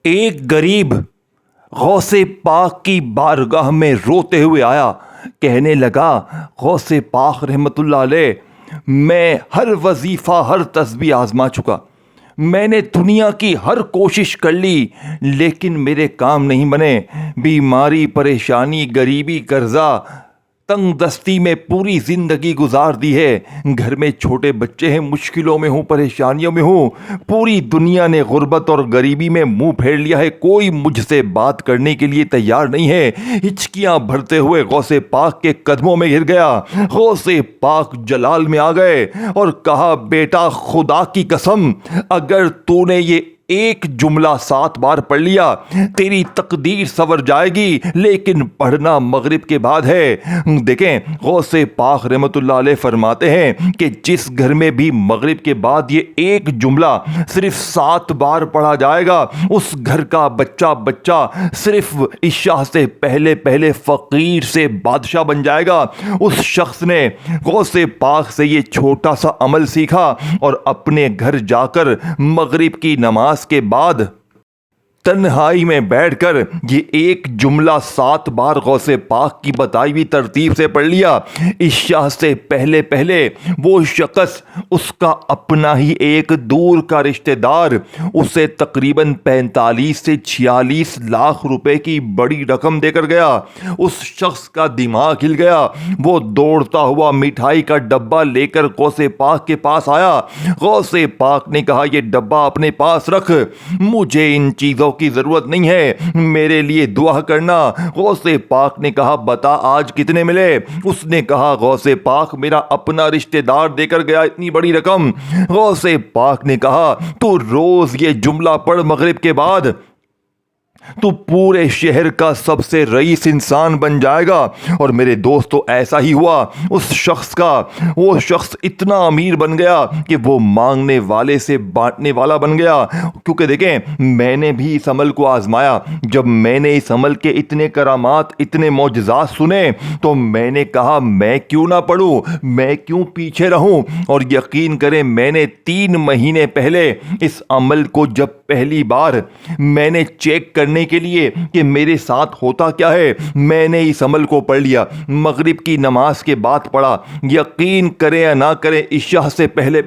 ایک غریب غوث پاک کی بارگاہ میں روتے ہوئے آیا، کہنے لگا، غوث پاک رحمۃ اللہ علیہ، میں ہر وظیفہ ہر تسبیح آزما چکا، میں نے دنیا کی ہر کوشش کر لی لیکن میرے کام نہیں بنے، بیماری، پریشانی، غریبی، قرضہ، تنگ دستی میں پوری زندگی گزار دی ہے، گھر میں چھوٹے بچے ہیں، مشکلوں میں ہوں، پریشانیوں میں ہوں، پوری دنیا نے غربت اور غریبی میں منہ پھیر لیا ہے، کوئی مجھ سے بات کرنے کے لیے تیار نہیں ہے۔ ہچکیاں بھرتے ہوئے غوث پاک کے قدموں میں گر گیا۔ غوث پاک جلال میں آ گئے اور کہا، بیٹا خدا کی قسم، اگر تو نے یہ ایک جملہ 7 بار پڑھ لیا تیری تقدیر سنور جائے گی، لیکن پڑھنا مغرب کے بعد ہے۔ دیکھیں، غوث پاک رحمۃ اللہ علیہ فرماتے ہیں کہ جس گھر میں بھی مغرب کے بعد یہ ایک جملہ صرف 7 بار پڑھا جائے گا، اس گھر کا بچہ صرف عشاء سے پہلے فقیر سے بادشاہ بن جائے گا۔ اس شخص نے غوث پاک سے یہ چھوٹا سا عمل سیکھا اور اپنے گھر جا کر مغرب کی نماز کے بعد تنہائی میں بیٹھ کر یہ ایک جملہ 7 بار غوث پاک کی بتائی ہوئی ترتیب سے پڑھ لیا۔ عشاء سے پہلے وہ شخص، اس کا اپنا ہی ایک دور کا رشتہ دار، اسے تقریباً 45 سے 46 لاکھ روپے کی بڑی رقم دے کر گیا۔ اس شخص کا دماغ ہل گیا، وہ دوڑتا ہوا مٹھائی کا ڈبہ لے کر غوث پاک کے پاس آیا۔ غوث پاک نے کہا، یہ ڈبہ اپنے پاس رکھ، مجھے ان چیزوں کی ضرورت نہیں ہے، میرے لیے دعا کرنا۔ غوث پاک نے کہا، بتا آج کتنے ملے؟ اس نے کہا، غوث پاک میرا اپنا رشتہ دار دے کر گیا اتنی بڑی رقم۔ غوث پاک نے کہا، تو روز یہ جملہ پڑھ مغرب کے بعد، تو پورے شہر کا سب سے رئیس انسان بن جائے گا۔ اور میرے دوستو، ایسا ہی ہوا۔ اس شخص کا، وہ شخص اتنا امیر بن گیا کہ وہ مانگنے والے سے بانٹنے والا بن گیا۔ کیونکہ دیکھیں، میں نے بھی اس عمل کو آزمایا۔ جب میں نے اس عمل کے اتنے کرامات، اتنے معجزات سنے تو میں نے کہا، میں کیوں نہ پڑھوں، میں کیوں پیچھے رہوں؟ اور یقین کریں، میں نے 3 مہینے پہلے اس عمل کو جب پہلی بار میں نے چیک کرنے کے لیے کہ میرے ساتھ ہوتا کیا ہے، میں نے اس عمل کو پڑھ لیا۔ مغرب کی نماز کے بعد پڑھا۔ یقین کریں یا نہ کریں، عشاء سے پہلے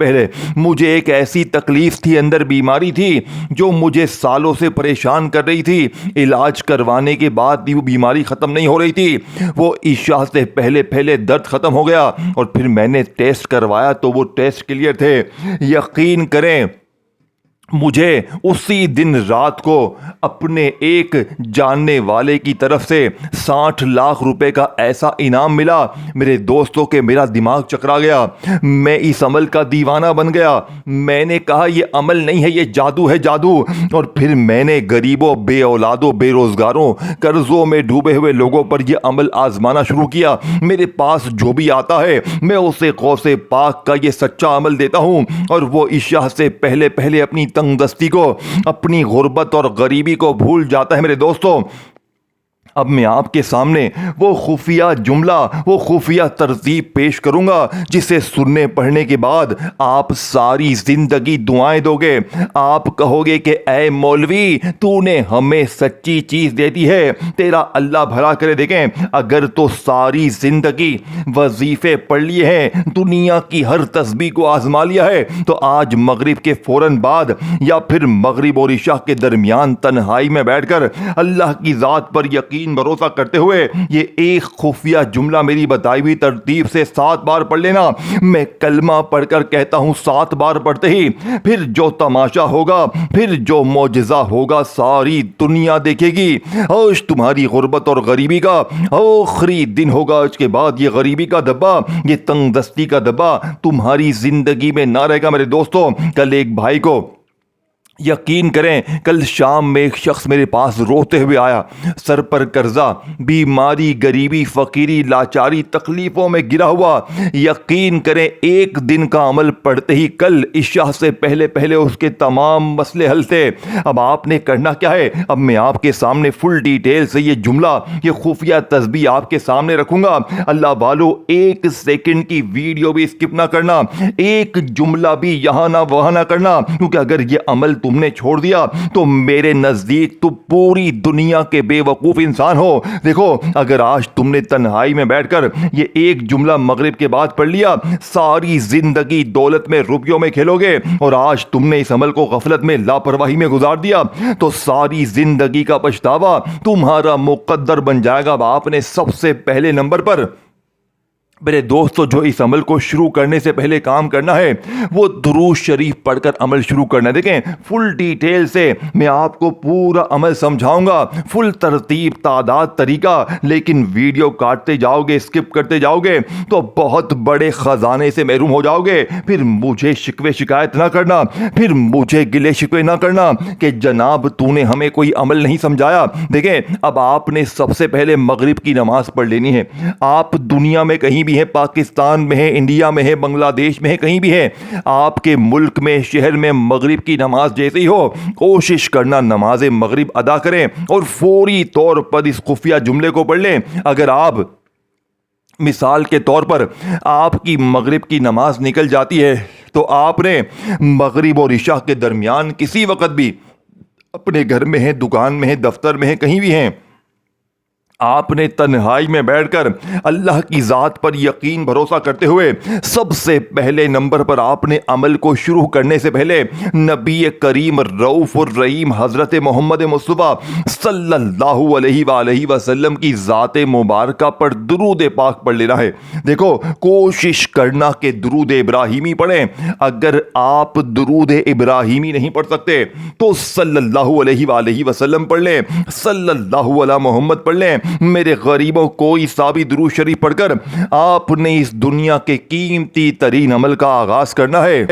مجھے ایک ایسی تکلیف تھی، اندر بیماری تھی جو مجھے سالوں سے پریشان کر رہی تھی۔ علاج کروانے کے بعد بھی وہ بیماری ختم نہیں ہو رہی تھی۔ وہ عشاء سے پہلے درد ختم ہو گیا اور پھر میں نے ٹیسٹ کروایا تو وہ ٹیسٹ کلیئر تھے۔ یقین کریں، مجھے اسی دن رات کو اپنے ایک جاننے والے کی طرف سے 60 لاکھ روپے کا ایسا انعام ملا، میرے دوستوں کے میرا دماغ چکرا گیا۔ میں اس عمل کا دیوانہ بن گیا۔ میں نے کہا، یہ عمل نہیں ہے، یہ جادو ہے، جادو۔ اور پھر میں نے غریبوں، بے اولادوں، بے روزگاروں، قرضوں میں ڈوبے ہوئے لوگوں پر یہ عمل آزمانا شروع کیا۔ میرے پاس جو بھی آتا ہے میں اسے غوث پاک کا یہ سچا عمل دیتا ہوں، اور وہ عشاء سے پہلے اپنی تنگ دستی کو، اپنی غربت اور غریبی کو بھول جاتا ہے۔ میرے دوستوں، اب میں آپ کے سامنے وہ خفیہ جملہ، وہ خفیہ ترتیب پیش کروں گا جسے سننے پڑھنے کے بعد آپ ساری زندگی دعائیں دو گے۔ آپ کہو گے کہ اے مولوی، تو نے ہمیں سچی چیز دے دی ہے، تیرا اللہ بھلا کرے۔ دیکھیں، اگر تو ساری زندگی وظیفے پڑھ لیے ہیں، دنیا کی ہر تسبیح کو آزما لیا ہے، تو آج مغرب کے فوراً بعد یا پھر مغرب اور عشاء کے درمیان تنہائی میں بیٹھ کر اللہ کی ذات پر یقین بھروسہ کرتے ہوئے یہ ایک خفیہ جملہ میری بتائی ہوئی ترتیب سے 7 بار پڑھ لینا۔ میں کلمہ پڑھ کر کہتا ہوں، 7 بار پڑھتے ہی پھر جو تماشا ہوگا، پھر جو معجزہ ہوگا، ساری دنیا دیکھے گی۔ آج تمہاری غربت اور غریبی کا آخری دن ہوگا۔ آج کے بعد یہ غریبی کا دبا، یہ تنگ دستی کا دبا تمہاری زندگی میں نہ رہے گا۔ میرے دوستوں، کل ایک بھائی کو، یقین کریں، کل شام میں ایک شخص میرے پاس روتے ہوئے آیا، سر پر قرضہ، بیماری، غریبی، فقیری، لاچاری، تکلیفوں میں گرا ہوا۔ یقین کریں، ایک دن کا عمل پڑھتے ہی کل عشاء سے پہلے اس کے تمام مسئلے حل تھے۔ اب آپ نے کرنا کیا ہے؟ اب میں آپ کے سامنے فل ڈیٹیل سے یہ جملہ، یہ خفیہ تسبیح آپ کے سامنے رکھوں گا۔ اللہ والو، 1 سیکنڈ کی ویڈیو بھی اسکپ نہ کرنا، ایک جملہ بھی یہاں نہ وہاں نہ کرنا، کیونکہ اگر یہ عمل تم تم نے چھوڑ دیا تو میرے نزدیک تو پوری دنیا کے بے وقوف انسان ہو۔ دیکھو اگر آج تم نے تنہائی میں بیٹھ کر یہ ایک جملہ مغرب کے بعد پڑھ لیا، ساری زندگی دولت میں روپیوں میں کھیلو گے، اور آج تم نے اس عمل کو غفلت میں لاپرواہی میں گزار دیا تو ساری زندگی کا پچھتاوا تمہارا مقدر بن جائے گا۔ آپ نے سب سے پہلے نمبر پر میرے دوستو جو اس عمل کو شروع کرنے سے پہلے کام کرنا ہے وہ درود شریف پڑھ کر عمل شروع کرنا ہے۔ دیکھیں فل ڈیٹیل سے میں آپ کو پورا عمل سمجھاؤں گا، فل ترتیب تعداد طریقہ، لیکن ویڈیو کاٹتے جاؤ گے، اسکپ کرتے جاؤ گے تو بہت بڑے خزانے سے محروم ہو جاؤ گے۔ پھر مجھے شکوے شکایت نہ کرنا، پھر مجھے گلے شکوے نہ کرنا کہ جناب تو نے ہمیں کوئی عمل نہیں سمجھایا۔ دیکھیں اب آپ نے سب سے پہلے مغرب کی نماز پڑھ لینی ہے۔ آپ دنیا میں کہیں بھی ہیں، پاکستان میں ہے، انڈیا میں ہے، بنگلہ دیش میں ہے، کہیں بھی ہے، آپ کے ملک میں شہر میں مغرب کی نماز جیسے ہی ہو کوشش کرنا نماز مغرب ادا کریں اور فوری طور پر اس خفیہ جملے کو پڑھ لیں۔ اگر آپ مثال کے طور پر آپ کی مغرب کی نماز نکل جاتی ہے تو آپ نے مغرب اور عشاء کے درمیان کسی وقت بھی اپنے گھر میں ہیں، دکان میں ہیں، دفتر میں ہیں، کہیں بھی ہیں، آپ نے تنہائی میں بیٹھ کر اللہ کی ذات پر یقین بھروسہ کرتے ہوئے سب سے پہلے نمبر پر آپ نے عمل کو شروع کرنے سے پہلے نبی کریم رؤوف الرحیم حضرت محمد مصطفیٰ صلی اللہ علیہ وآلہ وسلم کی ذات مبارکہ پر درود پاک پڑھ لینا ہے۔ دیکھو کوشش کرنا کہ درود ابراہیمی پڑھیں۔ اگر آپ درود ابراہیمی نہیں پڑھ سکتے تو صلی اللہ علیہ وآلہ وسلم پڑھ لیں، صلی اللہ علی محمد پڑھ لیں۔ میرے غریبوں کوئی ثابت درود شریف پڑھ کر آپ نے اس دنیا کے قیمتی ترین عمل کا آغاز کرنا ہے۔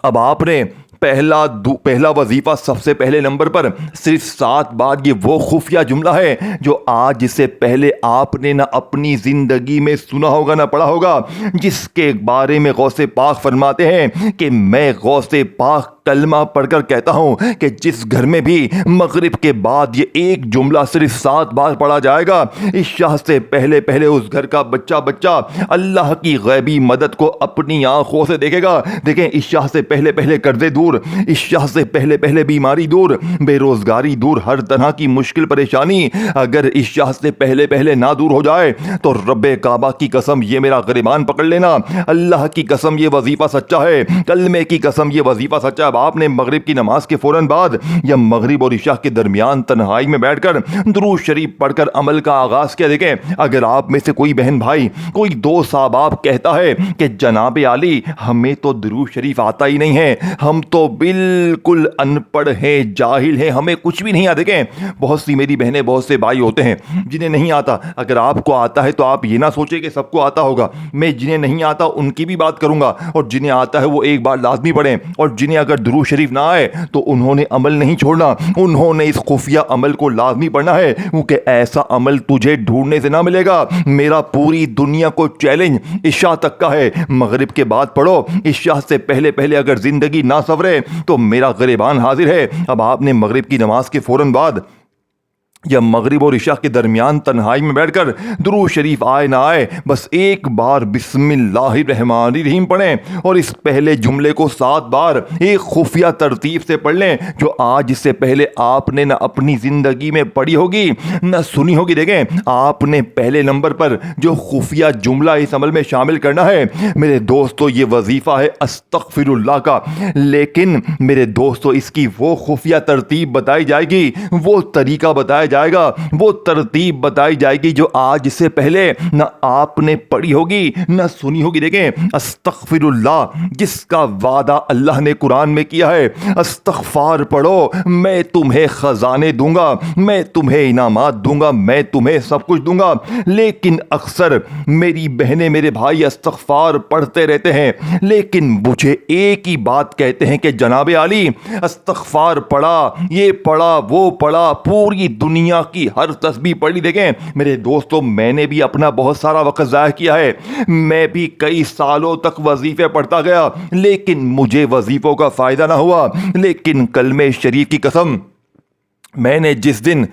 اب آپ نے پہلا وظیفہ سب سے پہلے نمبر پر صرف 7 بار، یہ وہ خفیہ جملہ ہے جو آج سے پہلے آپ نے نہ اپنی زندگی میں سنا ہوگا نہ پڑھا ہوگا، جس کے بارے میں غوث پاک فرماتے ہیں کہ میں غوث پاک کلمہ پڑھ کر کہتا ہوں کہ جس گھر میں بھی مغرب کے بعد یہ ایک جملہ صرف 7 بار پڑھا جائے گا، عشاء سے پہلے پہلے اس گھر کا بچہ اللہ کی غیبی مدد کو اپنی آنکھوں سے دیکھے گا۔ دیکھیں عشاء سے پہلے پہلے قرضے دور، عشاء سے پہلے پہلے بیماری دور، بے روزگاری دور، ہر طرح کی مشکل پریشانی اگر عشاء سے پہلے پہلے نہ دور ہو جائے تو رب کعبہ کی قسم یہ میرا غریبان پکڑ لینا، اللہ کی قسم یہ وظیفہ سچا ہے، کلمے کی قسم یہ وظیفہ سچا ہے۔ اب آپ نے مغرب کی نماز کے فوراً بعد یا مغرب اور عشاء کے درمیان تنہائی میں بیٹھ کر درود شریف پڑھ کر عمل کا آغاز کیا۔ دیکھیں اگر آپ میں سے کوئی بہن بھائی، کوئی دوست احباب کہتا ہے کہ جناب عالی ہمیں تو درود شریف آتا ہی نہیں ہے، ہم تو بالکل ان پڑھ ہیں، جاہل ہیں، ہمیں کچھ بھی نہیں آتا۔ دیکھیں بہت سی میری بہنیں، بہت سے بھائی ہوتے ہیں جنہیں نہیں آتا۔ اگر آپ کو آتا ہے تو آپ یہ نہ سوچیں کہ سب کو آتا ہوگا، میں جنہیں نہیں آتا ان کی بھی بات کروں گا، اور جنہیں آتا ہے وہ ایک بار لازمی پڑھیں، اور جنہیں اگر درود شریف نہ آئے تو انہوں نے عمل نہیں چھوڑنا، انہوں نے اس خفیہ عمل کو لازمی پڑھنا ہے، کیونکہ ایسا عمل تجھے ڈھونڈنے سے نہ ملے گا۔ میرا پوری دنیا کو چیلنج عشاء تک کا ہے، مغرب کے بعد پڑھو، عشاء سے پہلے پہلے اگر زندگی نہ سنورے تو میرا غریبان حاضر ہے۔ اب آپ نے مغرب کی نماز کے فوراً بعد یا مغرب اور عشاء کے درمیان تنہائی میں بیٹھ کر درود شریف آئے نہ آئے بس ایک بار بسم اللہ الرحمن الرحیم پڑھیں، اور اس پہلے جملے کو 7 بار ایک خفیہ ترتیب سے پڑھ لیں جو آج سے پہلے آپ نے نہ اپنی زندگی میں پڑھی ہوگی نہ سنی ہوگی۔ دیکھیں آپ نے پہلے نمبر پر جو خفیہ جملہ اس عمل میں شامل کرنا ہے میرے دوستو، یہ وظیفہ ہے استغفر اللہ کا، لیکن میرے دوستو اس کی وہ خفیہ ترتیب بتائی جائے گی، وہ طریقہ بتایا جائے گا، وہ ترتیب بتائی جائے گی جو آج سے پہلے نہ آپ نے پڑھی ہوگی نہ سنی ہوگی۔ دیکھیں استغفر اللہ جس کا وعدہ اللہ نے قرآن میں کیا ہے، استغفار پڑھو میں تمہیں خزانے دوں گا، میں تمہیں انعامات دوں گا، میں تمہیں سب کچھ دوں گا، لیکن اکثر میری بہنیں میرے بھائی استغفار پڑھتے رہتے ہیں لیکن مجھے ایک ہی بات کہتے ہیں کہ جناب عالی استغفار پڑھا، یہ پڑھا، وہ پڑھا، پوری دنیا کی ہر تسبیح پڑھ لی۔ دیکھیں میرے دوستو میں نے بھی اپنا بہت سارا وقت ضائع کیا ہے، میں بھی کئی سالوں تک وظیفے پڑھتا گیا لیکن مجھے وظیفوں کا فائدہ نہ ہوا، لیکن کلمہ شریف کی قسم میں نے جس دن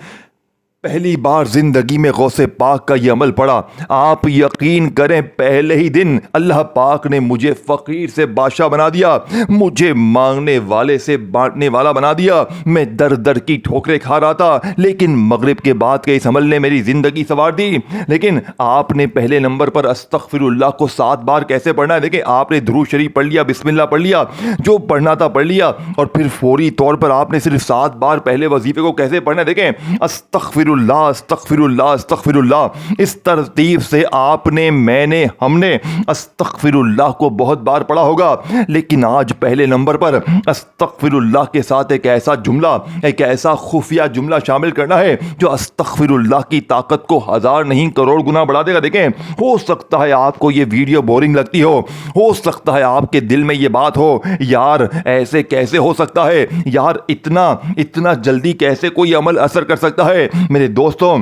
پہلی بار زندگی میں غوث پاک کا یہ عمل پڑا. آپ یقین کریں پہلے ہی دن اللہ پاک نے مجھے فقیر سے بادشاہ بنا دیا, مجھے مانگنے والے سے بانٹنے والا بنا دیا. میں در در کی ٹھوکریں کھا رہا تھا, لیکن مغرب کے بعد کے اس عمل نے میری زندگی سنوار دی. لیکن آپ نے پہلے نمبر پر استغفر اللہ کو 7 بار کیسے پڑھنا ہے. دیکھیں, آپ نے درود شریف پڑھ لیا, بسم اللہ پڑھ لیا, جو پڑھنا تھا پڑھ لیا, اور پھر فوری طور پر آپ نے صرف 7 بار پہلے وظیفے کو کیسے پڑھنا ہے. دیکھیں, استغفر اللہ استغفر اللہ استغفر اللہ, اس ترتیب سے آپ نے, میں نے, ہم نے استغفر اللہ کو بہت بار پڑھا ہوگا. لیکن آج پہلے نمبر پر استغفر اللہ کے ساتھ ایک ایسا جملہ, ایک ایسا خفیہ جملہ شامل کرنا ہے جو استغفر اللہ کی طاقت کو 1000 نہیں کروڑ گنا بڑھا دے گا. دیکھیں, ہو سکتا ہے آپ کو یہ ویڈیو بورنگ لگتی ہو سکتا ہے آپ کے دل میں یہ بات ہو, یار ایسے کیسے ہو سکتا ہے, یار اتنا جلدی کیسے کوئی عمل اثر کر سکتا ہے. میرے دوستوں,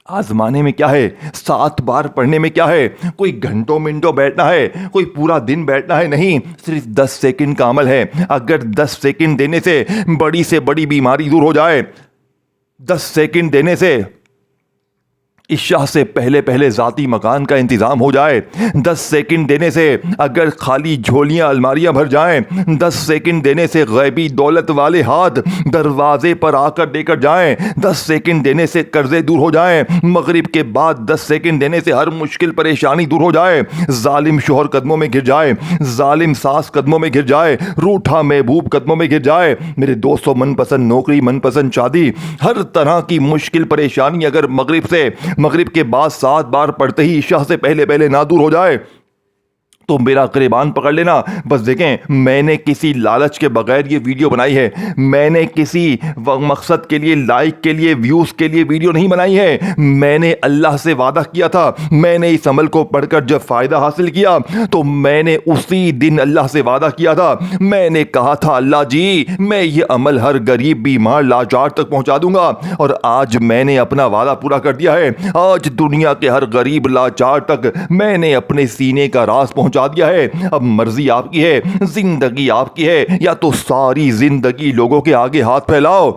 آزمانے میں کیا ہے, 7 بار پڑھنے میں کیا ہے, کوئی گھنٹوں منٹوں بیٹھنا ہے, کوئی پورا دن بیٹھنا ہے نہیں, صرف 10 سیکنڈ کا عمل ہے. اگر 10 سیکنڈ دینے سے بڑی بیماری دور ہو جائے, 10 سیکنڈ دینے سے عشاء سے پہلے ذاتی مکان کا انتظام ہو جائے, 10 سیکنڈ دینے سے اگر خالی جھولیاں الماریاں بھر جائیں, 10 سیکنڈ دینے سے غیبی دولت والے ہاتھ دروازے پر آ کر دے کر جائیں, 10 سیکنڈ دینے سے قرضے دور ہو جائیں, مغرب کے بعد 10 سیکنڈ دینے سے ہر مشکل پریشانی دور ہو جائے, ظالم شوہر قدموں میں گر جائے, ظالم ساس قدموں میں گر جائے, روٹھا محبوب قدموں میں گر جائے. میرے دوستوں, من پسند نوکری, من پسند شادی, ہر طرح کی مشکل پریشانی اگر مغرب کے بعد 7 بار پڑھتے ہی عشاء سے پہلے نہ دور ہو جائے تو میرا قریبان پکڑ لینا. بس دیکھیں, میں نے کسی لالچ کے بغیر یہ ویڈیو بنائی ہے, میں نے کسی مقصد کے لیے, لائک کے لیے, ویوز کے لیے ویڈیو نہیں بنائی ہے. میں نے اللہ سے وعدہ کیا تھا, میں نے اس عمل کو پڑھ کر جب فائدہ حاصل کیا تو میں نے اسی دن اللہ سے وعدہ کیا تھا, میں نے کہا تھا, اللہ جی میں یہ عمل ہر غریب بیمار لاچار تک پہنچا دوں گا. اور آج میں نے اپنا وعدہ پورا کر دیا ہے. آج دنیا کے ہر غریب لاچار تک میں نے اپنے سینے کا راز پہنچا دیا ہے. اب مرضی آپ کی ہے, زندگی آپ کی ہے, یا تو ساری زندگی لوگوں کے آگے ہاتھ پھیلاؤ,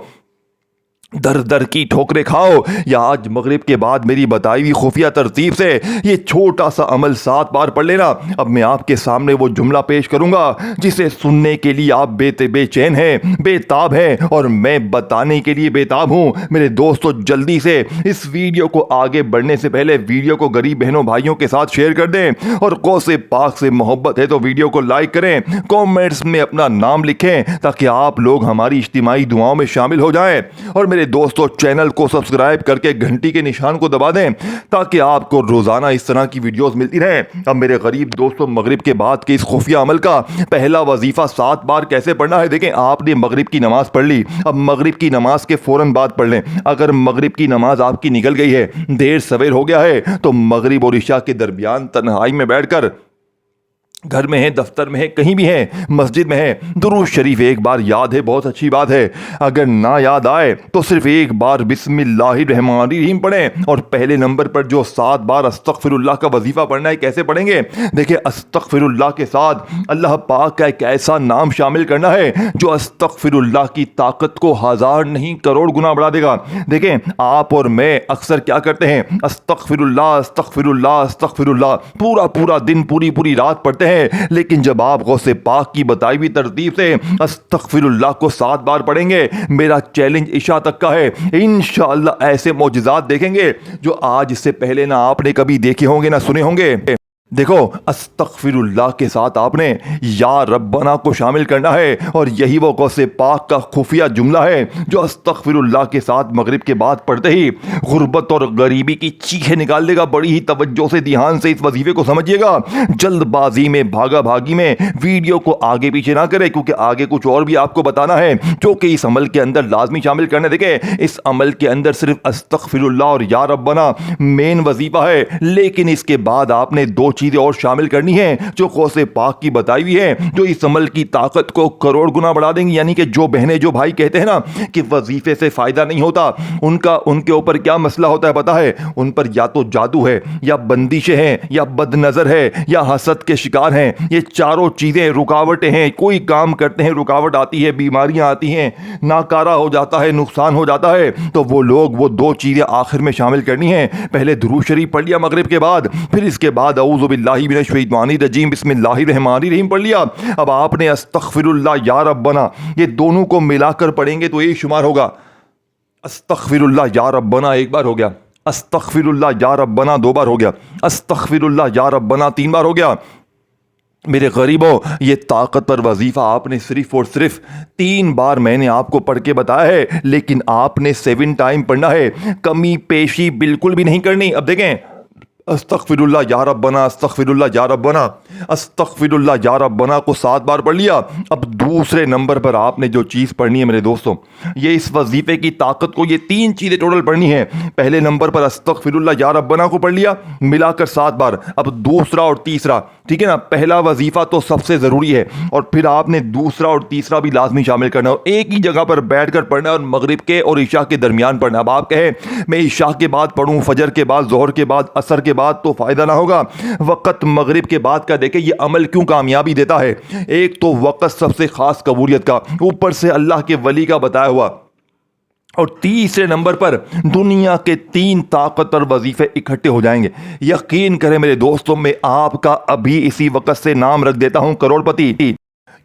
در در کی ٹھوکریں کھاؤ, یا آج مغرب کے بعد میری بتائی ہوئی خفیہ ترتیب سے یہ چھوٹا سا عمل 7 بار پڑھ لینا. اب میں آپ کے سامنے وہ جملہ پیش کروں گا جسے سننے کے لیے آپ بے چین ہیں, بے تاب ہیں, اور میں بتانے کے لیے بے تاب ہوں. میرے دوستو, جلدی سے اس ویڈیو کو آگے بڑھنے سے پہلے ویڈیو کو غریب بہنوں بھائیوں کے ساتھ شیئر کر دیں, اور غوث پاک سے محبت ہے تو ویڈیو کو لائک کریں, کومنٹس میں اپنا نام لکھیں تاکہ آپ لوگ ہماری اجتماعی دعاؤں میں شامل ہو جائیں. اور میرے دوستو, چینل کو سبسکرائب کر کے گھنٹی کے نشان کو دبا دیں تاکہ آپ کو روزانہ اس طرح کی ویڈیوز ملتی رہیں. اب میرے غریب دوستو, مغرب کے بعد کے اس خفیہ عمل کا پہلا وظیفہ 7 بار کیسے پڑھنا ہے. دیکھیں, آپ نے مغرب کی نماز پڑھ لی, اب مغرب کی نماز کے فوراً بعد پڑھ لیں. اگر مغرب کی نماز آپ کی نکل گئی ہے, دیر سویر ہو گیا ہے, تو مغرب اور عشاء کے درمیان تنہائی میں بیٹھ کر, گھر میں ہیں, دفتر میں ہیں, کہیں بھی ہیں, مسجد میں ہیں, درود شریف ایک بار یاد ہے, بہت اچھی بات ہے. اگر نہ یاد آئے تو صرف ایک بار بسم اللہ الرحمن الرحیم پڑھیں, اور پہلے نمبر پر جو 7 بار استغفر اللہ کا وظیفہ پڑھنا ہے کیسے پڑھیں گے. دیکھیں, استغفر اللہ کے ساتھ اللہ پاک کا ایک ایسا نام شامل کرنا ہے جو استغفر اللہ کی طاقت کو 1000 نہیں کروڑ گنا بڑھا دے گا. دیکھیں, آپ اور میں اکثر کیا کرتے ہیں, استغفر اللہ استغفر اللہ استغفر اللہ پورا دن پوری رات پڑھتے ہیں, لیکن جب آپ غوث پاک کی بتائی ہوئی ترتیب سے استغفر اللہ کو 7 بار پڑھیں گے, میرا چیلنج عشاء تک کا ہے, انشاءاللہ ایسے معجزات دیکھیں گے جو آج اس سے پہلے نہ آپ نے کبھی دیکھے ہوں گے نہ سنے ہوں گے. دیکھو, استغفر اللہ کے ساتھ آپ نے یا ربنا کو شامل کرنا ہے, اور یہی وہ غوث پاک کا خفیہ جملہ ہے جو استغفر اللہ کے ساتھ مغرب کے بعد پڑھتے ہی غربت اور غریبی کی چیخیں نکال دے گا. بڑی ہی توجہ سے, دھیان سے اس وظیفے کو سمجھیے گا. جلد بازی میں, بھاگا بھاگی میں ویڈیو کو آگے پیچھے نہ کرے, کیونکہ آگے کچھ اور بھی آپ کو بتانا ہے جو کہ اس عمل کے اندر لازمی شامل کرنا. دیکھیں, اس عمل کے اندر صرف استغفر اللہ اور یا ربنا مین وظیفہ ہے, لیکن اس کے بعد آپ نے 2 چیزیں اور شامل کرنی ہیں جو غوث پاک کی بتائی ہوئی ہیں, جو اس عمل کی طاقت کو کروڑ گنا بڑھا دیں گی. یعنی کہ جو بہنیں جو بھائی کہتے ہیں نا کہ وظیفے سے فائدہ نہیں ہوتا, ان کے اوپر کیا مسئلہ ہوتا ہے پتا ہے؟ ان پر یا تو جادو ہے, یا بندشیں ہیں, یا بد نظر ہے, یا حسد کے شکار ہیں. یہ چاروں چیزیں رکاوٹیں ہیں. کوئی کام کرتے ہیں رکاوٹ آتی ہے, بیماریاں آتی ہیں, ناکارہ ہو جاتا ہے, نقصان ہو جاتا ہے. تو وہ لوگ وہ دو چیزیں آخر میں شامل کرنی ہیں. پہلے درود شریف پڑھ لیا مغرب کے بعد, پھر اس کے بعد اعوذ باللہ من الشیطان الرجیم بسم اللہ الرحمن الرحیم پڑھ لیا. اب آپ نے استغفر اللہ یا ربنا یہ دونوں کو ملا کر پڑھیں گے تو ایک شمار ہوگا. استغفر اللہ یا ربنا ایک بار ہو گیا, استغفر اللہ یا ربنا دو بار ہو گیا, استغفر اللہ یا ربنا تین بار ہو گیا. میرے غریبوں, یہ طاقتور وظیفہ آپ نے صرف اور صرف 3 بار میں نے آپ کو پڑھ کے بتایا ہے, لیکن آپ نے 7 ٹائم پڑھنا ہے. کمی پیشی بالکل بھی نہیں کرنی. اب دیکھیں, استغفر اللہ یا ربنا, استغفر اللہ یا ربنا, استغفر اللہ یا ربنا کو 7 بار پڑھ لیا. اب دوسرے نمبر پر آپ نے جو چیز پڑھنی ہے میرے دوستوں, یہ اس وظیفے کی طاقت کو, یہ 3 چیزیں ٹوٹل پڑھنی ہے. پہلے نمبر پر استغفر اللہ یا ربنا کو پڑھ لیا ملا کر 7 بار. اب دوسرا اور تیسرا, ٹھیک ہے نا, پہلا وظیفہ تو سب سے ضروری ہے, اور پھر آپ نے دوسرا اور تیسرا بھی لازمی شامل کرنا, اور ایک ہی جگہ پر بیٹھ کر پڑھنا, اور مغرب کے اور عشاء کے درمیان پڑھنا. اب آپ کہیں میں عشاء کے بعد پڑھوں, فجر کے بعد, ظہر کے بعد, عصر کے بعد, تو فائدہ نہ ہوگا. وقت مغرب کے بعد کا دیکھیں یہ عمل کیوں کامیابی دیتا ہے. ایک تو وقت سب سے خاص قبولیت کا, اوپر سے اللہ کے ولی کا بتایا ہوا, اور تیسرے نمبر پر دنیا کے 3 طاقتور وظیفے اکٹھے ہو جائیں گے. یقین کریں میرے دوستوں, میں آپ کا ابھی اسی وقت سے نام رکھ دیتا ہوں کروڑ پتی,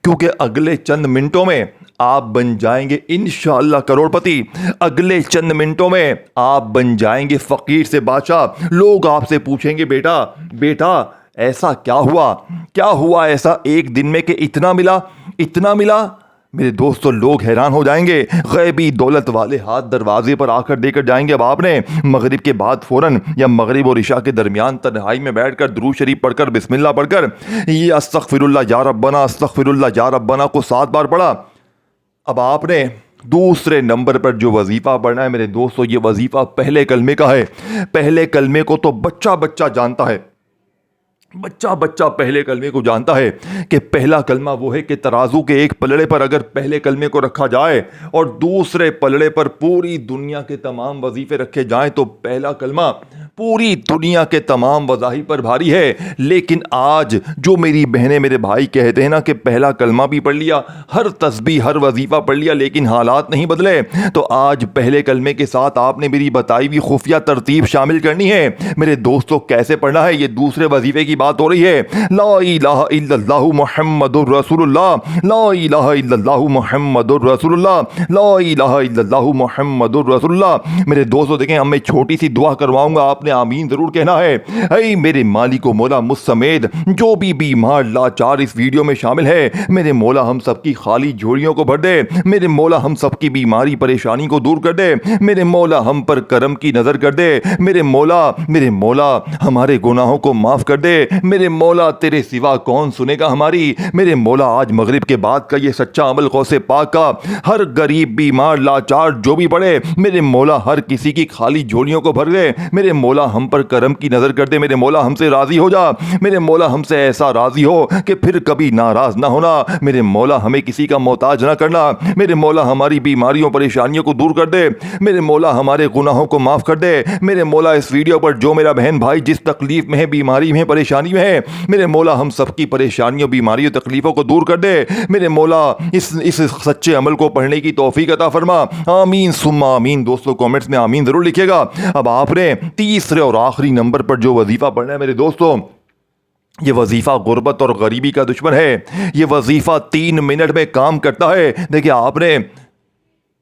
کیونکہ اگلے چند منٹوں میں آپ بن جائیں گے انشاءاللہ کروڑ پتی. اگلے چند منٹوں میں آپ بن جائیں گے فقیر سے بادشاہ. لوگ آپ سے پوچھیں گے بیٹا ایسا کیا ہوا ایسا ایک دن میں کہ اتنا ملا. میرے دوستوں, لوگ حیران ہو جائیں گے. غیبی دولت والے ہاتھ دروازے پر آ کر دے کر جائیں گے. اب آپ نے مغرب کے بعد فوراً یا مغرب اور عشاء کے درمیان تنہائی میں بیٹھ کر درود شریف پڑھ کر بسم اللہ پڑھ کر یہ استغفر اللہ یا ربنا, استغفر اللہ یا ربنا کو 7 بار پڑھا. اب آپ نے دوسرے نمبر پر جو وظیفہ پڑھنا ہے میرے دوستوں, یہ وظیفہ پہلے کلمے کا ہے. پہلے کلمے کو تو بچہ جانتا ہے, بچہ پہلے کلمے کو جانتا ہے کہ پہلا کلمہ وہ ہے کہ ترازو کے ایک پلڑے پر اگر پہلے کلمے کو رکھا جائے اور دوسرے پلڑے پر پوری دنیا کے تمام وظیفے رکھے جائیں تو پہلا کلمہ پوری دنیا کے تمام وظائف پر بھاری ہے. لیکن آج جو میری بہنیں میرے بھائی کہتے ہیں نا کہ پہلا کلمہ بھی پڑھ لیا, ہر تسبیح ہر وظیفہ پڑھ لیا, لیکن حالات نہیں بدلے, تو آج پہلے کلمے کے ساتھ آپ نے میری بتائی ہوئی خفیہ ترتیب شامل کرنی ہے. میرے دوستوں, کیسے پڑھنا ہے, یہ دوسرے وظیفے کی بات ہو رہی ہے. لا الہ الا اللہ محمد الرسول اللہ, لا الہ الا اللہ محمد الرسول اللہ, لا الہ الا اللہ محمد الرسول اللہ. میرے دوستوں دیکھیں, اب میں چھوٹی سی دعا کرواؤں گا, آپ نے آمین ضرور کہنا ہے. اے میرے مالک و مولا, مجھ سمیت جو بھی بیمار لاچار اس ویڈیو میں شامل ہے, میرے مولا ہم سب کی خالی جھولیوں کو بھر دے. میرے مولا ہم سب کی بیماری پریشانی کو دور کر دے. میرے مولا ہم پر کرم کی نظر کر دے. میرے مولا ہمارے گناہوں کو معاف کر دے. میرے مولا تیرے سوا کون سنے گا ہماری. میرے مولا آج مغرب کے بعد کا یہ سچا عمل غوث پاک کا ہر غریب بیمار لاچار جو بھی پڑے, میرے مولا ہر کسی کی خالی جھولیوں کو بھر دے. میرے مولا ہم پر کرم کی نظر کر دے. میرے مولا ہم سے راضی ہو جا. میرے مولا ہم سے ایسا راضی ہو کہ پھر کبھی ناراض نہ ہونا. میرے مولا ہمیں کسی کا محتاج نہ کرنا. میرے مولا ہماری بیماریوں پریشانیوں کو دور کر دے. میرے مولا ہمارے گناہوں کو معاف کر دے. میرے مولا اس ویڈیو پر جو میرا بہن بھائی جس تکلیف میں ہے, بیماری میں ہے, پریشانی میں ہے, میرے مولا ہم سب کی پریشانیوں بیماریوں تکلیفوں کو دور کر دے. میرے مولا اس سچے عمل کو پڑھنے کی توفیق عطا فرما. آمین ثم آمین. دوستوں کامنٹس میں آمین ضرور لکھیے گا. اب آپ نے تیسرے اور آخری نمبر پر جو وظیفہ پڑھنا ہے میرے دوستوں, یہ وظیفہ غربت اور غریبی کا دشمن ہے. یہ وظیفہ 3 منٹ میں کام کرتا ہے. دیکھیں, آپ نے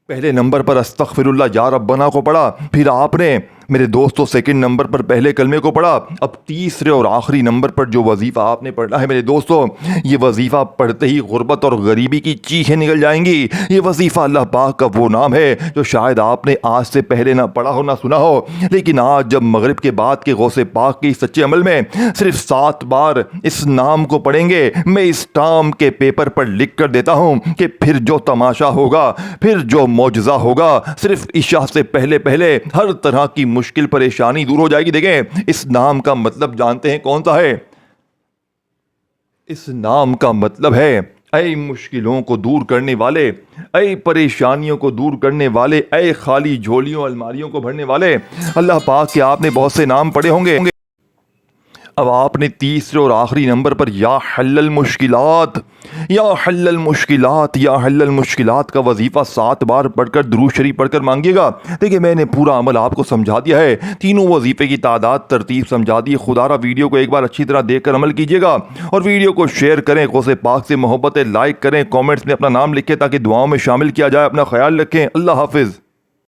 پہلے نمبر پر استغفر اللہ یا ربنا کو پڑھا, پھر آپ نے میرے دوستوں سیکنڈ نمبر پر پہلے کلمے کو پڑھا. اب تیسرے اور آخری نمبر پر جو وظیفہ آپ نے پڑھنا ہے میرے دوستوں, یہ وظیفہ پڑھتے ہی غربت اور غریبی کی چیخیں نکل جائیں گی. یہ وظیفہ اللہ پاک کا وہ نام ہے جو شاید آپ نے آج سے پہلے نہ پڑھا ہو نہ سنا ہو, لیکن آج جب مغرب کے بعد کے غوث پاک کے سچے عمل میں صرف 7 بار اس نام کو پڑھیں گے, میں اس ٹام کے پیپر پر لکھ کر دیتا ہوں کہ پھر جو تماشا ہوگا, پھر جو معجزہ ہوگا, صرف عشاء سے پہلے ہر طرح کی مشکل پریشانی دور ہو جائے گی. دیکھیں, اس نام کا مطلب جانتے ہیں کون سا ہے؟ اس نام کا مطلب ہے اے مشکلوں کو دور کرنے والے، اے پریشانیوں کو دور کرنے والے، اے خالی جھولیوں الماریوں کو بھرنے والے۔ اللہ پاک کے آپ نے بہت سے نام پڑھے ہوں گے، اب آپ نے تیسرے اور آخری نمبر پر یا حل المشکلات، یا حل المشکلات، یا حل المشکلات کا وظیفہ 7 بار پڑھ کر درود شریف پڑھ کر مانگیے گا۔ دیکھیں میں نے پورا عمل آپ کو سمجھا دیا ہے، تینوں وظیفے کی تعداد ترتیب سمجھا دی۔ خدا را ویڈیو کو ایک بار اچھی طرح دیکھ کر عمل کیجیے گا، اور ویڈیو کو شیئر کریں، غوث پاک سے محبت، لائک کریں، کامنٹس میں اپنا نام لکھیں تاکہ دعاؤں میں شامل کیا جائے۔ اپنا خیال رکھیں، اللہ حافظ۔